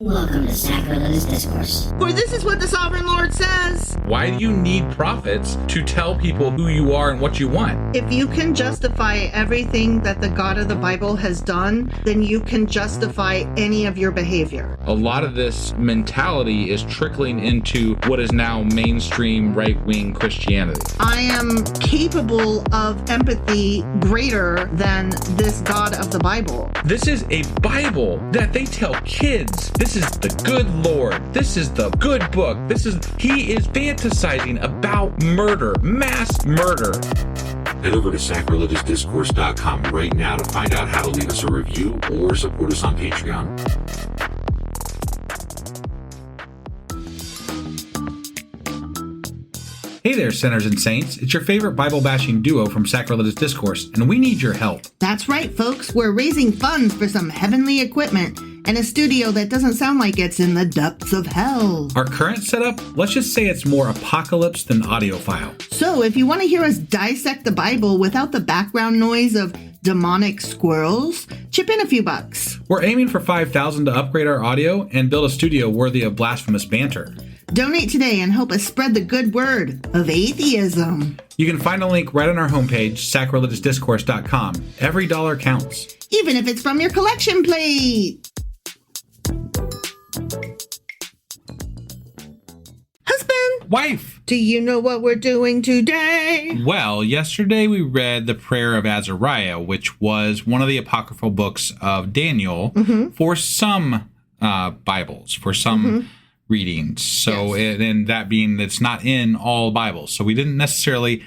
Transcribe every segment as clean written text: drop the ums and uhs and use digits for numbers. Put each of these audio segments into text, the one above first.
Welcome to Sacrilegious Discourse. For this is what the Sovereign Lord says. Why do you need prophets to tell people who you are and what you want? If you can justify everything that the God of the Bible has done, then you can justify any of your behavior. A lot of this mentality is trickling into what is now mainstream right-wing Christianity. I am capable of empathy greater than this God of the Bible. This is a Bible that they tell kids. This is the good Lord. This is the good book. He is fantasizing about murder, mass murder. Head over to sacrilegiousdiscourse.com right now to find out how to leave us a review or support us on Patreon. Hey there, sinners and saints. It's your favorite Bible-bashing duo from Sacrilegious Discourse, and we need your help. That's right, folks. We're raising funds for some heavenly equipment and a studio that doesn't sound like it's in the depths of hell. Our current setup, let's just say it's more apocalypse than audiophile. So if you want to hear us dissect the Bible without the background noise of demonic squirrels, chip in a few bucks. We're aiming for $5,000 to upgrade our audio and build a studio worthy of blasphemous banter. Donate today and help us spread the good word of atheism. You can find a link right on our homepage, sacrilegiousdiscourse.com. Every dollar counts. Even if it's from your collection plate. Husband! Wife! Do you know what we're doing today? Well, yesterday we read the Prayer of Azariah, which was one of the apocryphal books of Daniel for some Bibles, for some readings. So, Yes. and that being, it's not in all Bibles. So we didn't necessarily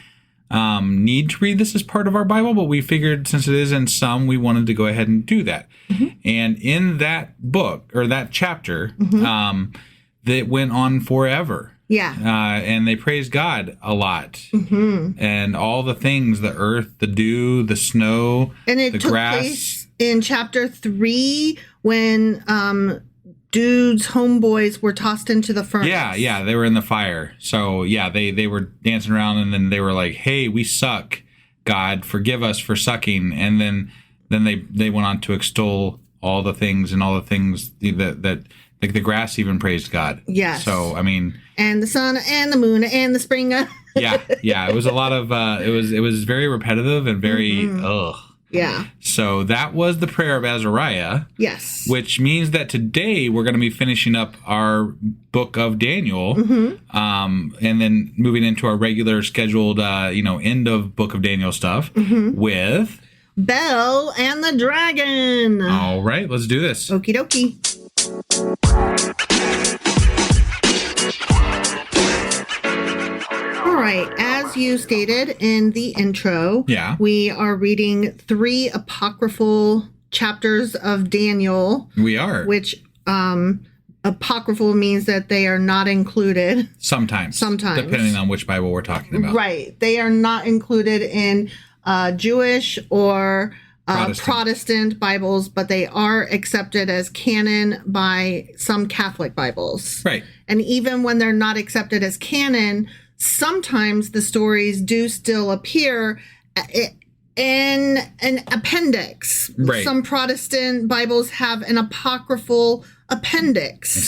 need to read this as part of our Bible, but we figured since it is in some, we wanted to go ahead and do that. And in that book, or that chapter, that went on forever. Yeah. And they praised God a lot. And all the things, the earth, the dew, the snow, And it the took grass. place in chapter 3 when dude's homeboys were tossed into the furnace. Yeah, they were in the fire. So, yeah, they were dancing around, and then they were like, hey, we suck. God, forgive us for sucking. And then they went on to extol all the things and all the things that like the grass even praised God. Yes. So, I mean... And the sun and the moon and the spring. yeah. It was a lot of... it was very repetitive and very... ugh. Yeah. So that was the Prayer of Azariah. Yes. Which means that today we're going to be finishing up our book of Daniel, and then moving into our regular scheduled, end of book of Daniel stuff with... Bel and the Dragon. All right, let's do this. Okie dokie. All right, as you stated in the intro, we are reading 3 apocryphal chapters of Daniel. We are. Which apocryphal means that they are not included. Sometimes. Depending on which Bible we're talking about. Right. They are not included in Jewish or Protestant Bibles, but they are accepted as canon by some Catholic Bibles. Right. And even when they're not accepted as canon, sometimes the stories do still appear in an appendix. Right. Some Protestant Bibles have an apocryphal appendix. I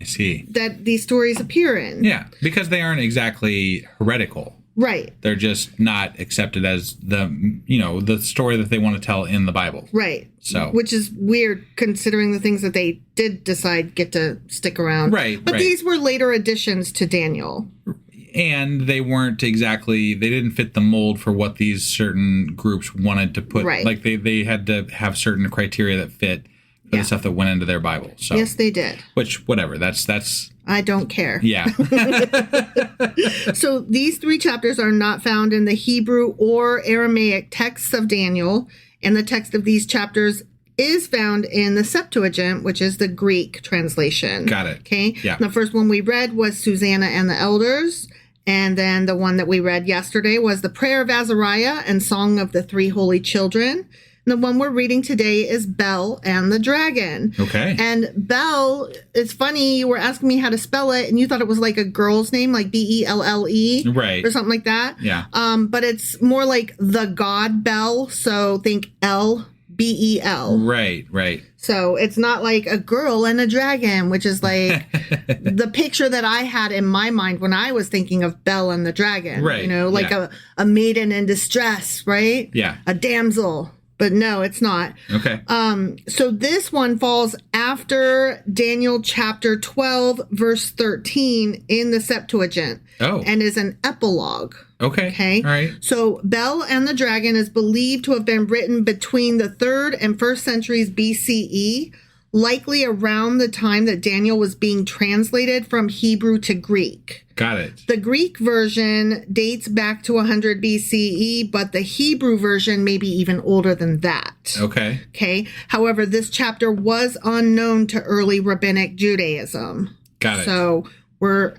see. That these stories appear in. Yeah, because they aren't exactly heretical. Right. They're just not accepted as the story that they want to tell in the Bible. Right. So, which is weird considering the things that they did decide get to stick around. Right. But these were later additions to Daniel. And they didn't fit the mold for what these certain groups wanted to put. Right. Like they had to have certain criteria that fit for the stuff that went into their Bible. So, yes, they did. Which, whatever, that's... I don't care. Yeah. So these 3 chapters are not found in the Hebrew or Aramaic texts of Daniel, and the text of these chapters is found in the Septuagint, which is the Greek translation. Got it. Okay? Yeah. The first one we read was Susanna and the Elders, and then the one that we read yesterday was the Prayer of Azariah and Song of the 3 Holy Children. The one we're reading today is Bel and the Dragon. Okay. And Bel, it's funny, you were asking me how to spell it, and you thought it was like a girl's name, like Belle. Right. Or something like that. Yeah. But it's more like the god Bel, so think Bel. Right. So it's not like a girl and a dragon, which is like the picture that I had in my mind when I was thinking of Belle and the dragon. Right. You know, like a maiden in distress, right? Yeah. A damsel. But no, it's not. Okay. So this one falls after Daniel chapter 12, verse 13 in the Septuagint. Oh. And is an epilogue. Okay. All right. So Bel and the Dragon is believed to have been written between the 3rd and 1st centuries BCE, likely around the time that Daniel was being translated from Hebrew to Greek. Got it. The Greek version dates back to 100 BCE, but the Hebrew version may be even older than that. Okay. However, this chapter was unknown to early rabbinic Judaism. Got it. So we're,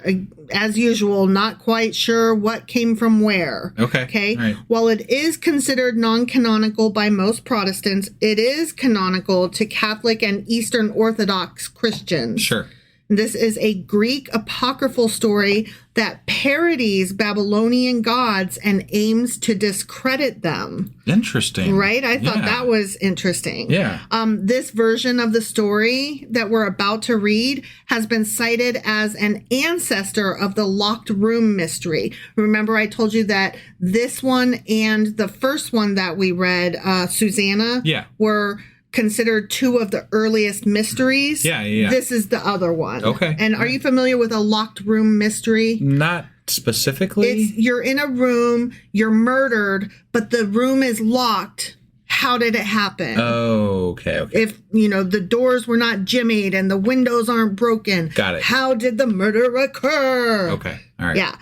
as usual, not quite sure what came from where. Okay. Right. While it is considered non-canonical by most Protestants, it is canonical to Catholic and Eastern Orthodox Christians. Sure. This is a Greek apocryphal story that parodies Babylonian gods and aims to discredit them. Interesting. Right? I thought that was interesting. Yeah. This version of the story that we're about to read has been cited as an ancestor of the locked room mystery. Remember, I told you that this one and the first one that we read, Susanna, were considered two of the earliest mysteries. Yeah. This is the other one. Okay. And are you familiar with a locked room mystery? Not specifically. You're in a room, you're murdered, but the room is locked. How did it happen? Oh, okay. If, the doors were not jimmied and the windows aren't broken. Got it. How did the murder occur? Okay. All right. Yeah.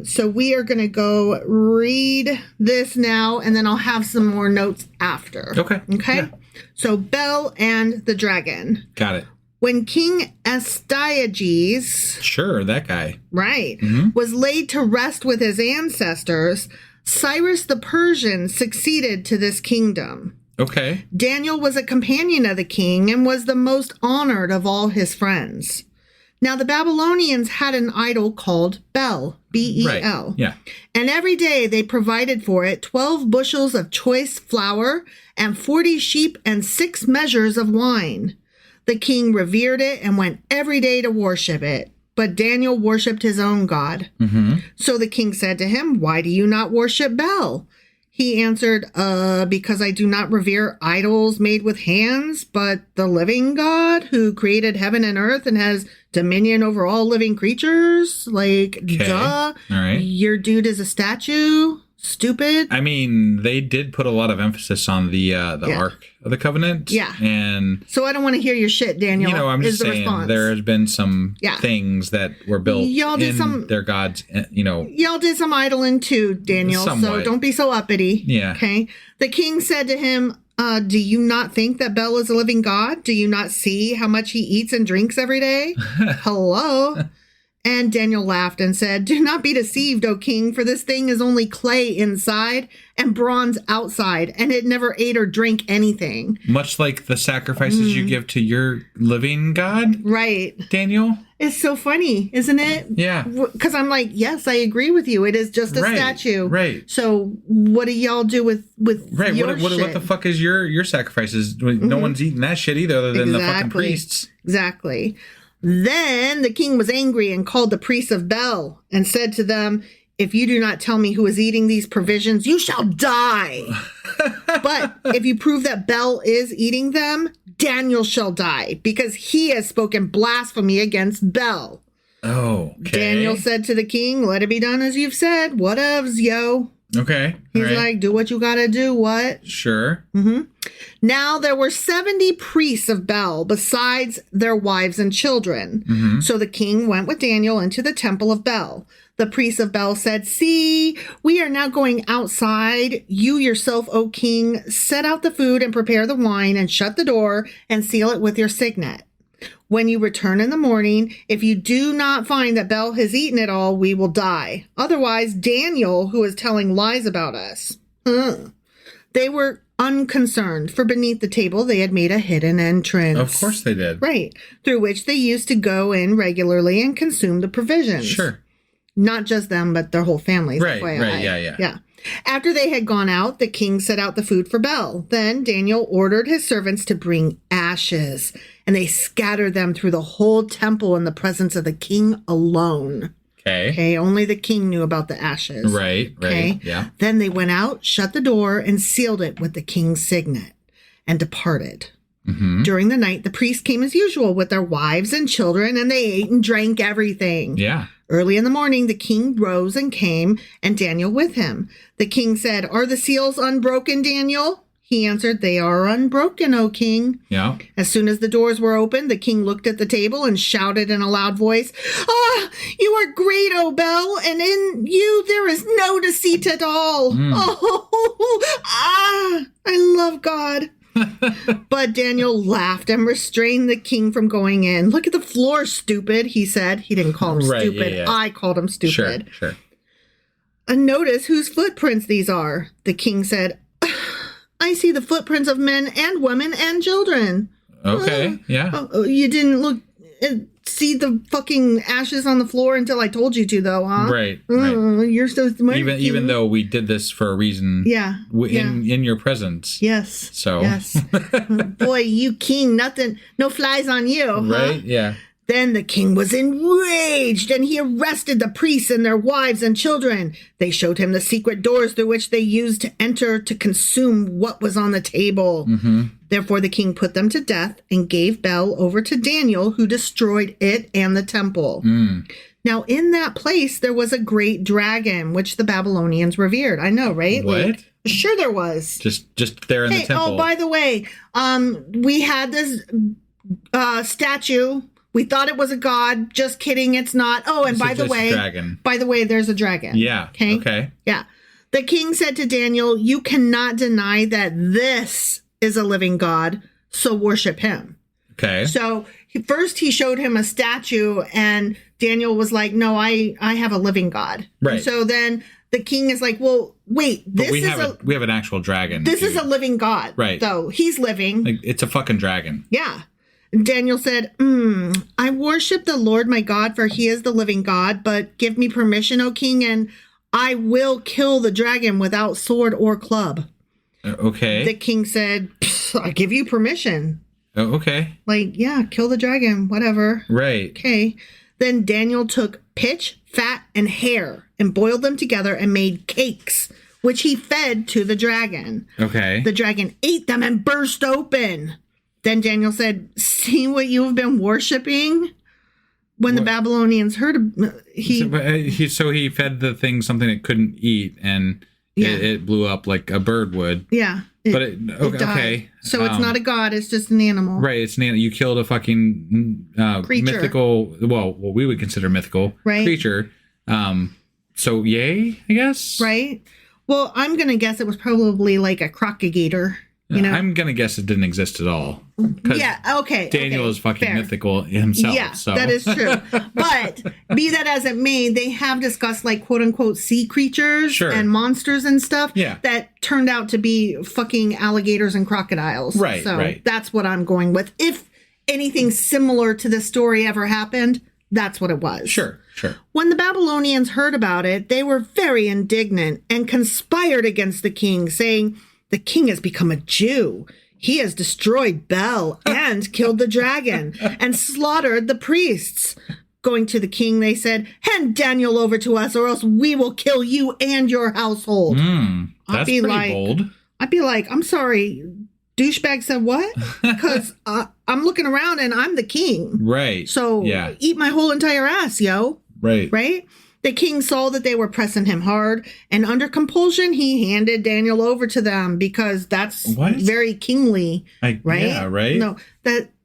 So we are going to go read this now, and then I'll have some more notes after. Okay. Yeah. So Bel and the Dragon. Got it. When King Astyages, sure, that guy, right, was laid to rest with his ancestors, Cyrus the Persian succeeded to this kingdom. Okay. Daniel was a companion of the king and was the most honored of all his friends. Now, the Babylonians had an idol called Bel, Bel. Right. Yeah. And every day they provided for it 12 bushels of choice flour and 40 sheep and 6 measures of wine. The king revered it and went every day to worship it. But Daniel worshipped his own God. So the king said to him, "Why do you not worship Bel?" He answered, because I do not revere idols made with hands, but the living God who created heaven and earth and has dominion over all living creatures. Like, duh. All right. Your dude is a statue. Stupid. I mean, they did put a lot of emphasis on the Ark of the Covenant. Yeah. And so I don't want to hear your shit, Daniel. I'm just saying there has been some things that were built in their gods, Y'all did some idling too, Daniel. Somewhat. So don't be so uppity. Yeah. Okay. The king said to him, do you not think that Bel is a living God? Do you not see how much he eats and drinks every day? Hello. And Daniel laughed and said, "Do not be deceived, O king, for this thing is only clay inside and bronze outside, and it never ate or drank anything." Much like the sacrifices you give to your living God. Right. Daniel? It's so funny, isn't it? Yeah. Because I'm like, yes, I agree with you. It is just a statue. Right. So what do y'all do with your what shit? What the fuck is your sacrifices? No one's eating that shit either other than the fucking priests. Exactly. Then the king was angry and called the priests of Bel and said to them, "If you do not tell me who is eating these provisions, you shall die. But if you prove that Bel is eating them, Daniel shall die, because he has spoken blasphemy against Bel." Oh, okay. Daniel said to the king, "Let it be done as you've said. Whatevs, yo." Okay. He's like, do what you gotta do. What? Sure. Now there were 70 priests of Bel besides their wives and children. So the king went with Daniel into the temple of Bel. The priests of Bel said, "See, we are now going outside. You yourself, O king, set out the food and prepare the wine and shut the door and seal it with your signet. When you return in the morning, if you do not find that Bel has eaten it all, we will die. Otherwise, Daniel, who is telling lies about us." They were unconcerned, for beneath the table they had made a hidden entrance. Of course they did. Right, through which they used to go in regularly and consume the provisions. Sure. Not just them, but their whole families. Right, FYI. right, yeah. After they had gone out, the king set out the food for Bel. Then Daniel ordered his servants to bring ashes, and they scattered them through the whole temple in the presence of the king alone. Okay, only the king knew about the ashes. Right, yeah. Then they went out, shut the door, and sealed it with the king's signet, and departed. Mm-hmm. During the night, the priests came as usual with their wives and children, and they ate and drank everything. Yeah. Early in the morning, the king rose and came, and Daniel with him. The king said, "Are the seals unbroken, Daniel?" He answered, "They are unbroken, O king." Yeah. As soon as the doors were opened, the king looked at the table and shouted in a loud voice, "Ah, you are great, O Bel, and in you there is no deceit at all." I love God. But Daniel laughed and restrained the king from going in. "Look at the floor, stupid," he said. He didn't call him stupid. Yeah. I called him stupid. Sure. "And notice whose footprints these are." The king said, "I see the footprints of men and women and children." Okay, yeah. You didn't see the fucking ashes on the floor until I told you to, though, huh? Right. You're so smart. Even though we did this for a reason. Yeah. In your presence. Yes. So. Yes. Boy, you king, no flies on you, huh? Right, yeah. Then the king was enraged, and he arrested the priests and their wives and children. They showed him the secret doors through which they used to enter to consume what was on the table. Mm-hmm. Therefore, the king put them to death and gave Bel over to Daniel, who destroyed it and the temple. Now, in that place, there was a great dragon, which the Babylonians revered. I know, right? What? Sure there was. Just there in the temple. Oh, by the way, we had this statue. We thought it was a god. Just kidding, it's not. Oh, and by the way, there's a dragon. Yeah. Okay. Yeah. The king said to Daniel, "You cannot deny that this is a living God, so worship him." Okay. So first he showed him a statue, and Daniel was like, "No, I have a living God." Right. And so then the king is like, "Well, wait, we have an actual dragon. This is a living God, right? So he's living. Like, it's a fucking dragon." Yeah. Daniel said, "I worship the Lord my God, for he is the living God, but give me permission, O king, and I will kill the dragon without sword or club." Okay. The king said, "I give you permission." Okay. Like, yeah, kill the dragon, whatever. Right. Okay. Then Daniel took pitch, fat, and hair and boiled them together and made cakes, which he fed to the dragon. Okay. The dragon ate them and burst open. Then Daniel said, "See what you have been worshiping?" When the Babylonians heard So he fed the thing something it couldn't eat, and it blew up like a bird would. Yeah. It okay. So it's not a god, it's just an animal. Right, it's an animal. You killed a fucking creature. Mythical, well, what we would consider mythical creature. So yay, I guess. Right. Well, I'm going to guess it was probably like a crocodile. You know? I'm going to guess it didn't exist at all. Yeah, okay. Daniel is fucking mythical himself. Yeah, so. that is true. But be that as it may, they have discussed like quote unquote sea creatures and monsters and stuff that turned out to be fucking alligators and crocodiles. Right, so that's what I'm going with. If anything similar to this story ever happened, that's what it was. Sure. When the Babylonians heard about it, they were very indignant and conspired against the king, saying, "The king has become a Jew. He has destroyed Bel and killed the dragon and slaughtered the priests." Going to the king, they said, "Hand Daniel over to us, or else we will kill you and your household." That's pretty bold. I'd be like, "I'm sorry, douchebag said what?" Because I'm looking around and I'm the king. Right. So eat my whole entire ass, yo. Right. Right? The king saw that they were pressing him hard, and under compulsion, he handed Daniel over to them because that's very kingly, right? Yeah, right. No,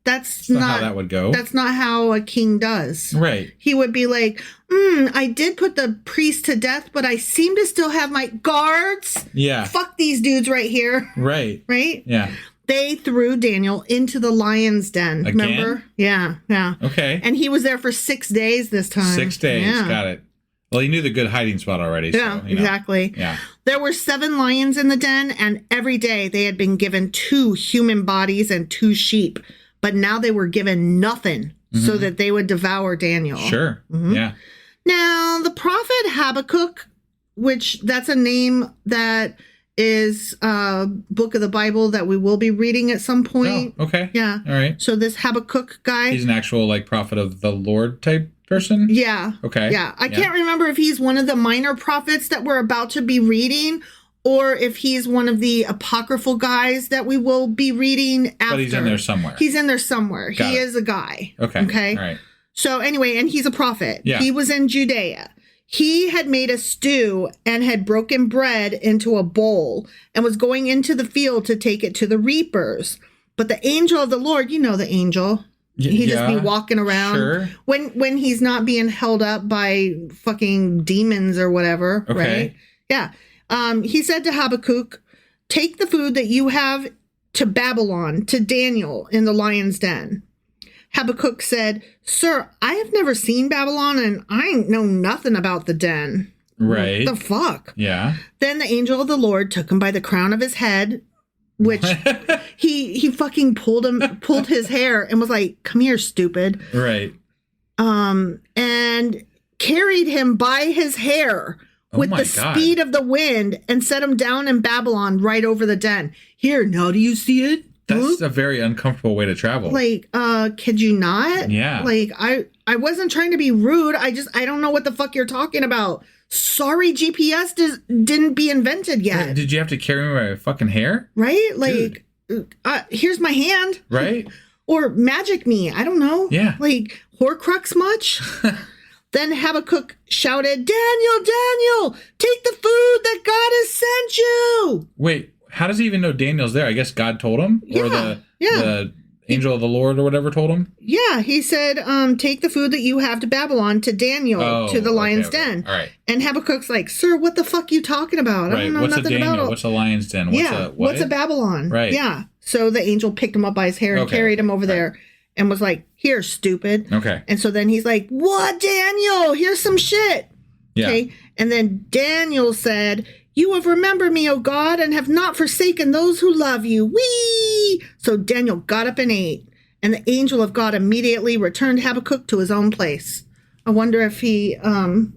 that's not how that would go. That's not how a king does. Right. He would be like, "I did put the priest to death, but I seem to still have my guards. Yeah. Fuck these dudes right here." Right. Right? Yeah. They threw Daniel into the lion's den. Again? Remember? Yeah. Okay. And he was there for 6 days this time. 6 days. Yeah. Got it. Well, he knew the good hiding spot already. Yeah, so, exactly. Yeah. There were 7 lions in the den, and every day they had been given 2 human bodies and 2 sheep. But now they were given nothing so that they would devour Daniel. Sure. Yeah. Now, the prophet Habakkuk, which that's a name that is a book of the Bible that we will be reading at some point. Oh, okay. Yeah. All right. So this Habakkuk guy. He's an actual like prophet of the Lord type person? Yeah. Okay. Yeah. I can't remember if he's one of the minor prophets that we're about to be reading or if he's one of the apocryphal guys that we will be reading after. But he's in there somewhere. He's in there somewhere. Got he it. is a guy. Okay. Okay. All right. So anyway, and he's a prophet. Yeah. He was in Judea. He had made a stew and had broken bread into a bowl and was going into the field to take it to the reapers. But the angel of the Lord, you know the angel. He just be walking around sure. when he's not being held up by fucking demons or whatever, Okay. right? Yeah. He said to Habakkuk, take the food that you have to Babylon, to Daniel in the lion's den. Habakkuk said, sir, I have never seen Babylon and I ain't know nothing about the den. Right. What the fuck? Yeah. Then the angel of the Lord took him by the crown of his head, which he fucking pulled his hair and was like, come here, stupid. Right. And carried him by his hair with the speed of the wind and set him down in Babylon right over the den. Here, now do you see it? That's a very uncomfortable way to travel. Like, could you not? Yeah. Like, I wasn't trying to be rude. I don't know what the fuck you're talking about. Sorry, GPS didn't be invented yet. Did you have to carry me by my fucking hair? Right? Like, here's my hand. Right. Or magic me. I don't know. Yeah. Like, Horcrux much? Then Habakkuk shouted, Daniel, take the food that God has sent you. Wait, how does he even know Daniel's there? I guess God told him? Or the angel of the Lord or whatever told him? Yeah, he said, take the food that you have to Babylon, to Daniel, to the lion's den. All right. And Habakkuk's like, sir, what the fuck you talking about? I don't know What's nothing a Daniel? about it. What's a lion's den? What's a Babylon? Right. Yeah. So the angel picked him up by his hair and carried him over there and was like, here, stupid. Okay. And so then he's like, what, Daniel? Here's some shit. Yeah. Okay. And then Daniel said, you have remembered me, O God, and have not forsaken those who love you. Whee! So Daniel got up and ate, and the angel of God immediately returned Habakkuk to his own place. I wonder if he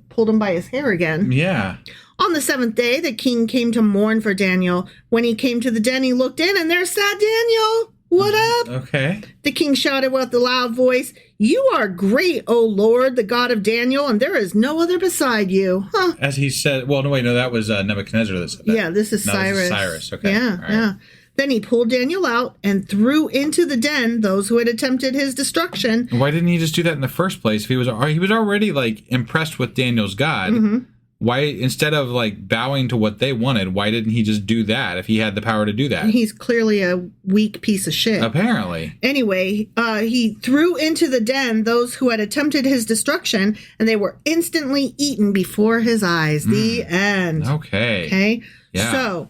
pulled him by his hair again. Yeah. On the seventh day, the king came to mourn for Daniel. When he came to the den, he looked in, and there sat Daniel. What up? Okay. The king shouted with a loud voice, you are great, O Lord, the God of Daniel, and there is no other beside you. Huh. As he said, well, no, wait, no, that was Nebuchadnezzar that said that. Yeah, this is Cyrus. This is Cyrus, okay. Yeah, right. yeah. Then he pulled Daniel out and threw into the den those who had attempted his destruction. Why didn't he just do that in the first place? If he was already like impressed with Daniel's God. Mm-hmm. Why, instead of like bowing to what they wanted, why didn't he just do that if he had the power to do that? He's clearly a weak piece of shit. Apparently. Anyway, he threw into the den those who had attempted his destruction, and they were instantly eaten before his eyes. The end. Okay. Okay. Yeah. So,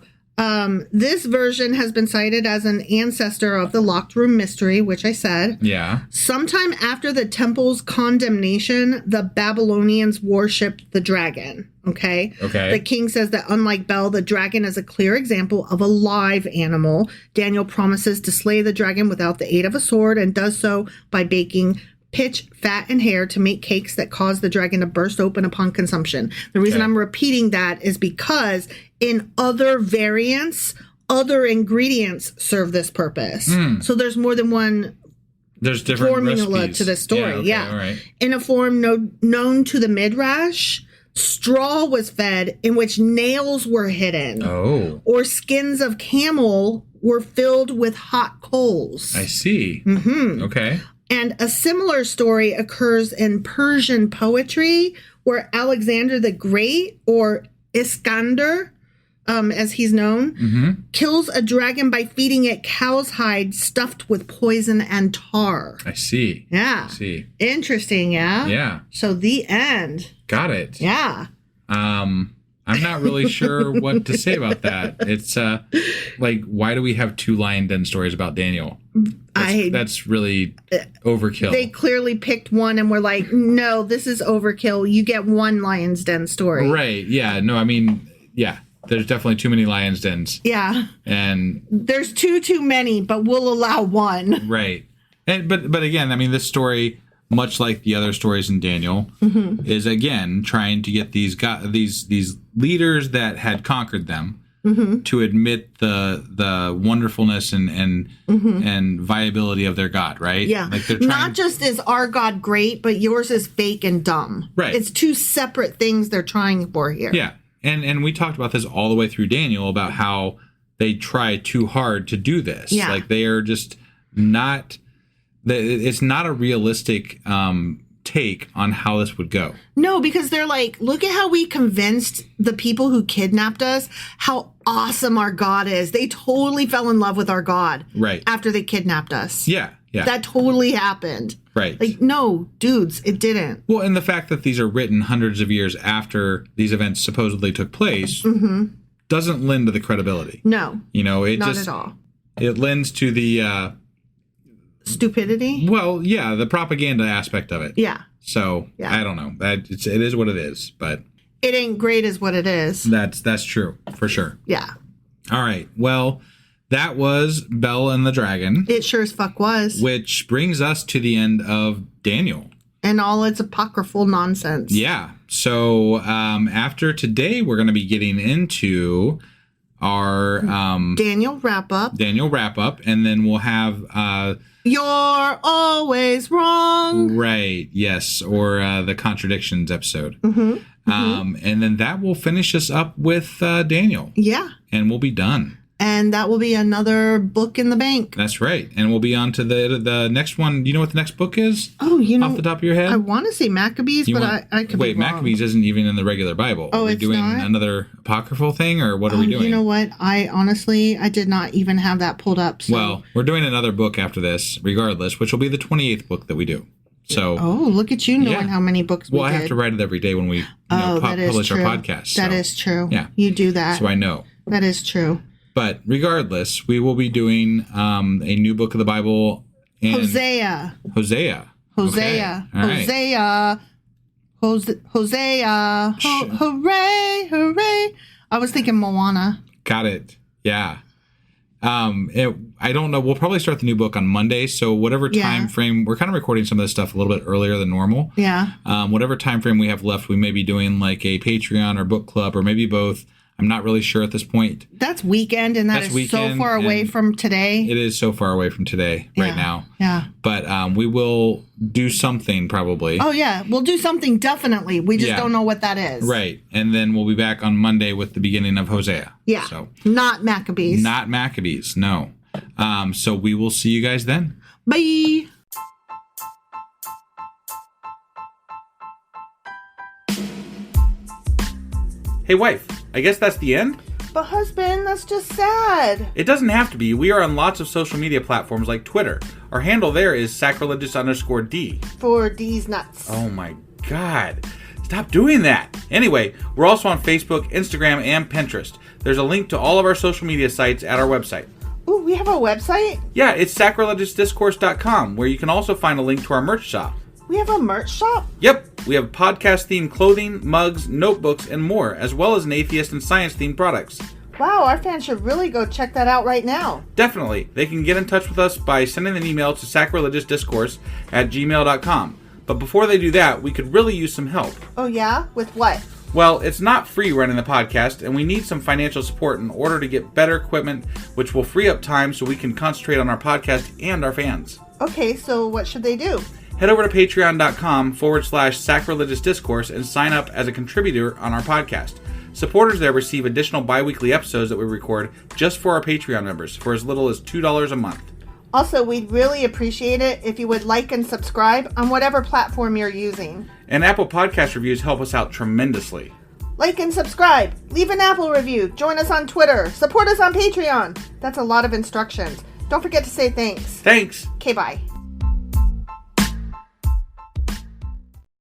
this version has been cited as an ancestor of the locked room mystery, which I said. Yeah. Sometime after the temple's condemnation, the Babylonians worshipped the dragon. Okay. The king says that unlike Bel, the dragon is a clear example of a live animal. Daniel promises to slay the dragon without the aid of a sword and does so by baking pitch, fat, and hair to make cakes that cause the dragon to burst open upon consumption. The reason I'm repeating that is because in other variants, other ingredients serve this purpose. So there's more than one different formula recipes to this story. Yeah. All right. In a form known to the Midrash, straw was fed in which nails were hidden. Oh. Or skins of camel were filled with hot coals. I see. Mm-hmm. Okay. And a similar story occurs in Persian poetry where Alexander the Great, or Iskander, as he's known, kills a dragon by feeding it cow's hide stuffed with poison and tar. I see. Yeah. I see. Interesting, yeah? Yeah. So the end. Got it. Yeah. I'm not really sure what to say about that. It's like, why do we have two lion den stories about Daniel? That's really overkill. They clearly picked one and were like, no, this is overkill. You get one lion's den story. Right. Yeah. No, I mean, yeah. There's definitely too many lion's dens. Yeah. And there's too many, but we'll allow one. Right. And but again, I mean, this story, much like the other stories in Daniel, is again trying to get these leaders that had conquered them to admit the wonderfulness and viability of their God, right? Yeah. Like they're trying, not just is our God great, but yours is fake and dumb. Right. It's two separate things they're trying for here. Yeah. And we talked about this all the way through Daniel about how they try too hard to do this. Yeah. Like they are just not, it's not a realistic take on how this would go. No, because they're like, look at how we convinced the people who kidnapped us how awesome our God is. They totally fell in love with our God. Right. After they kidnapped us. Yeah. Yeah. That totally happened. Right. Like, no, dudes, it didn't. Well, and the fact that these are written hundreds of years after these events supposedly took place doesn't lend to the credibility. No. You know, it not just, at all. It lends to the stupidity. Well, yeah, the propaganda aspect of it. Yeah. So yeah. I don't know. It is what it is, but it ain't great, is what it is. That's true for sure. Yeah. All right. Well, that was Bel and the Dragon. It sure as fuck was. Which brings us to the end of Daniel and all its apocryphal nonsense. Yeah. So after today, we're going to be getting into our Daniel wrap up. And then we'll have You're always wrong. Right. Yes. Or the contradictions episode. And then that will finish us up with Daniel. Yeah. And we'll be done. And that will be another book in the bank. That's right. And we'll be on to the next one. Do you know what the next book is? Oh, you know. Off the top of your head? I want to say Maccabees, but I could wait, be wrong. Maccabees isn't even in the regular Bible. Oh, are we it's doing not? Another apocryphal thing, or what are we doing? You know what? I honestly did not even have that pulled up. So. Well, we're doing another book after this, regardless, which will be the 28th book that we do. So, oh, look at you knowing how many books we did. Well, I have to write it every day when we publish our podcast. That is true. Yeah. You do that. So I know. That is true. But regardless, we will be doing a new book of the Bible. Hosea. Okay. Hosea. Hooray, hooray. I was thinking Moana. Got it. Yeah. I don't know. We'll probably start the new book on Monday. So whatever time frame, we're kind of recording some of this stuff a little bit earlier than normal. Yeah. Whatever time frame we have left, we may be doing like a Patreon or book club, or maybe both. I'm not really sure at this point. That's weekend, and that's so far away from today. It is so far away from today right now. Yeah. But we will do something probably. Oh, yeah. We'll do something definitely. We just don't know what that is. Right. And then we'll be back on Monday with the beginning of Hosea. Yeah. So not Maccabees. Not Maccabees, no. So we will see you guys then. Bye. Hey, wife, I guess that's the end? But husband, that's just sad. It doesn't have to be. We are on lots of social media platforms like Twitter. Our handle there is sacrilegious_D. For D's nuts. Oh my God. Stop doing that. Anyway, we're also on Facebook, Instagram, and Pinterest. There's a link to all of our social media sites at our website. Ooh, we have a website? Yeah, it's sacrilegiousdiscourse.com, where you can also find a link to our merch shop. We have a merch shop? Yep, we have podcast-themed clothing, mugs, notebooks, and more, as well as an atheist and science-themed products. Wow, our fans should really go check that out right now. Definitely. They can get in touch with us by sending an email to sacrilegiousdiscourse@gmail.com. But before they do that, we could really use some help. Oh yeah? With what? Well, it's not free running the podcast, and we need some financial support in order to get better equipment, which will free up time so we can concentrate on our podcast and our fans. Okay, so what should they do? Head over to patreon.com/sacrilegiousdiscourse and sign up as a contributor on our podcast. Supporters there receive additional bi-weekly episodes that we record just for our Patreon members for as little as $2 a month. Also, we'd really appreciate it if you would like and subscribe on whatever platform you're using. And Apple Podcast reviews help us out tremendously. Like and subscribe. Leave an Apple review. Join us on Twitter. Support us on Patreon. That's a lot of instructions. Don't forget to say thanks. Thanks. Okay, bye.